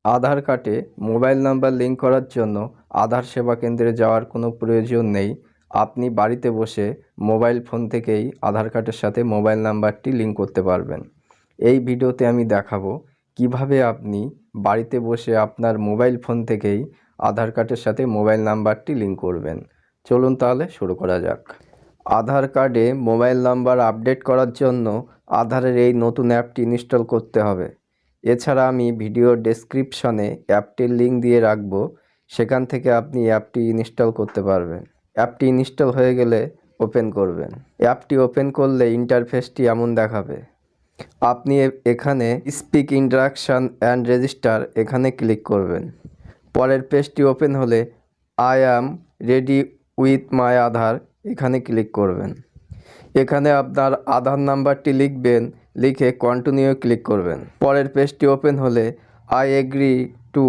আধার কার্ডে mobile number link করার জন্য আধার সেবা কেন্দ্রে যাওয়ার কোনো প্রয়োজন নেই। আপনি বাড়িতে বসে মোবাইল ফোন থেকেই আধার কার্ডের সাথে মোবাইল নাম্বারটি লিঙ্ক করতে পারবেন। এই ভিডিওতে আমি দেখাবো কিভাবে আপনি বাড়িতে বসে আপনার মোবাইল ফোন থেকেই আধার কার্ডের সাথে মোবাইল নাম্বারটি লিঙ্ক করবেন। চলুন তাহলে শুরু করা যাক। আধার কার্ডে মোবাইল নাম্বার আপডেট করার জন্য আধারের এই নতুন অ্যাপটি ইনস্টল করতে হবে। এছাড়া আমি ভিডিওর ডেসক্রিপশনে অ্যাপটির লিঙ্ক দিয়ে রাখব, সেখান থেকে আপনি অ্যাপটি ইনস্টল করতে পারবেন। অ্যাপটি ইনস্টল হয়ে গেলে ওপেন করবেন। অ্যাপটি ওপেন করলে ইন্টারফেসটি এমন দেখাবে। আপনি এখানে স্পিক ইন্টারাকশান অ্যান্ড রেজিস্টার এখানে ক্লিক করবেন। পরের পেজটি ওপেন হলে I am ready with my Aadhaar এখানে ক্লিক করবেন। এখানে আপনার আধার নাম্বারটি লিখবেন, লিখে কন্টিনিউ ক্লিক করবেন। পরের পেজটি ওপেন হলে I agree to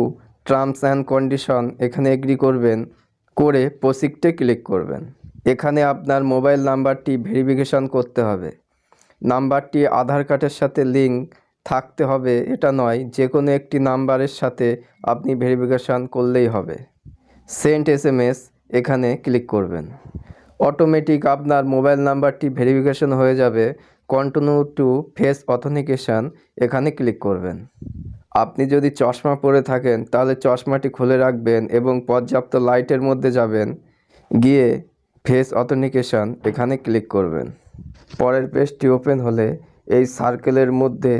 terms and condition এখানে এগ্রি করবেন, করে প্রসিডে ক্লিক করবেন। এখানে আপনার মোবাইল নাম্বারটি ভেরিফিকেশন করতে হবে। নাম্বারটি আধার কার্ডের সাথে লিঙ্ক থাকতে হবে এটা নয়, যে কোনো একটি নাম্বারের সাথে আপনি ভেরিফিকেশন করলেই হবে। সেন্ড SMS এখানে ক্লিক করবেন। অটোমেটিক আপনার মোবাইল নাম্বারটি ভেরিফিকেশন হয়ে যাবে। কন্টিনিউ টু ফেস অথেন্টিকেশন এখানে ক্লিক করবেন। আপনি যদি চশমা পরে থাকেন তাহলে চশমাটি খুলে রাখবেন এবং পর্যাপ্ত লাইটের মধ্যে যাবেন, গিয়ে ফেস অথেন্টিকেশন এখানে ক্লিক করবেন। পরের পেজটি ওপেন হলে এই সার্কেলের মধ্যে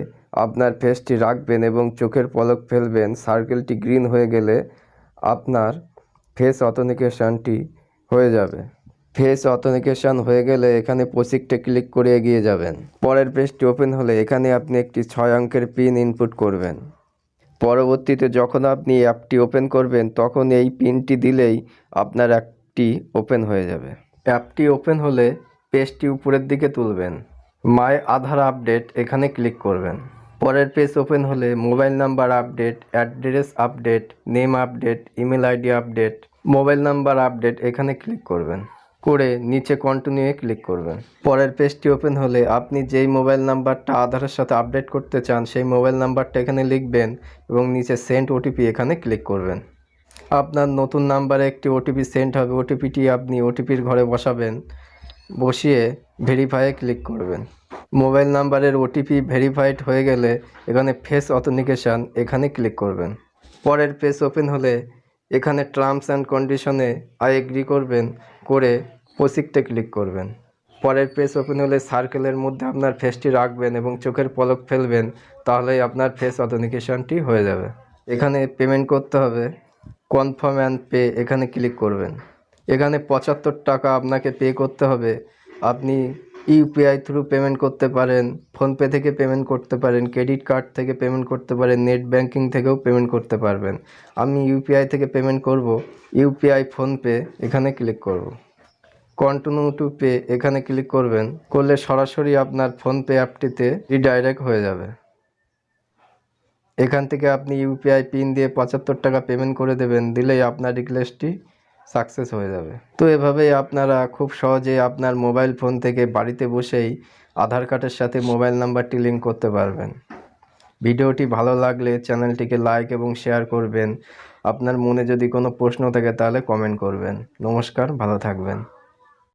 আপনার ফেসটি রাখবেন এবং চোখের পলক ফেলবেন। সার্কেলটি গ্রিন হয়ে গেলে আপনার ফেস অথেন্টিকেশনটি হয়ে যাবে। ফেস অথেন্টিকেশন হয়ে গেলে এখানে প্রসিডে ক্লিক করে এগিয়ে যাবেন। পরের পেজটি ওপেন হলে এখানে আপনি একটি 6 অঙ্কের পিন ইনপুট করবেন। পরবর্তীতে যখন আপনি অ্যাপটি ওপেন করবেন তখন এই পিনটি দিলেই আপনার অ্যাপটি ওপেন হয়ে যাবে। অ্যাপটি ওপেন হলে পেজটি উপরের দিকে তুলবেন। মাই আধার আপডেট এখানে ক্লিক করবেন। পরের পেজ ওপেন হলে mobile number update, address update, name update, email ID update, mobile number update এখানে ক্লিক করবেন, করে নিচে কন্টিনিউ ক্লিক করবেন। পরের পেজটি ওপেন হলে আপনি যেই মোবাইল নাম্বারটা আধারের সাথে আপডেট করতে চান সেই মোবাইল নাম্বারটা এখানে লিখবেন এবং নিচে সেন্ড OTP এখানে ক্লিক করবেন। আপনার নতুন নাম্বারে একটি OTP সেন্ড হবে। OTPটি আপনি OTPর ঘরে বসাবেন, বসিয়ে ভেরিফাইয়ে ক্লিক করবেন। মোবাইল নাম্বারের OTP ভেরিফাইড হয়ে গেলে এখানে ফেস অথেন্টিকেশন এখানে ক্লিক করবেন। পরের পেজ ওপেন হলে এখানে টার্মস অ্যান্ড কন্ডিশনে আই এগ্রি করবেন, করে প্রসিডে ক্লিক করবেন। পরের পেজ ওপেন হলে সার্কেলের মধ্যে আপনার ফেসটি রাখবেন এবং চোখের পলক ফেলবেন, তাহলেই আপনার ফেস অথেন্টিকেশনটি হয়ে যাবে। এখানে পেমেন্ট করতে হবে, কনফার্ম অ্যান্ড পে এখানে ক্লিক করবেন। এখানে 75 টাকা আপনাকে পে করতে হবে। আপনি UPI থ্রু পেমেন্ট করতে পারেন, ফোনপে থেকে পেমেন্ট করতে পারেন, ক্রেডিট কার্ড থেকে পেমেন্ট করতে পারেন, নেট ব্যাংকিং থেকেও পেমেন্ট করতে পারবেন। আমি UPI থেকে পেমেন্ট করব। UPI ফোনপে এখানে ক্লিক করব। কন্টিনিউ টু পে এখানে ক্লিক করবেন, করলে সরাসরি আপনার ফোনপে অ্যাপটিতে রিডাইরেক্ট হয়ে যাবে। এখান থেকে আপনি UPI পিন দিয়ে 75 টাকা পেমেন্ট করে দেবেন, দিলেই আপনার রিকোয়েস্টটি সাকসেস হয়ে যাবে। তো এভাবেই আপনারা খুব সহজে আপনার মোবাইল ফোন থেকে বাড়িতে বসেই আধার কার্ডের সাথে মোবাইল নাম্বারটি লিঙ্ক করতে পারবেন। ভিডিওটি ভালো লাগলে চ্যানেলটিকে লাইক এবং শেয়ার করবেন। আপনার মনে যদি কোনো প্রশ্ন থাকে তাহলে কমেন্ট করবেন। নমস্কার, ভালো থাকবেন।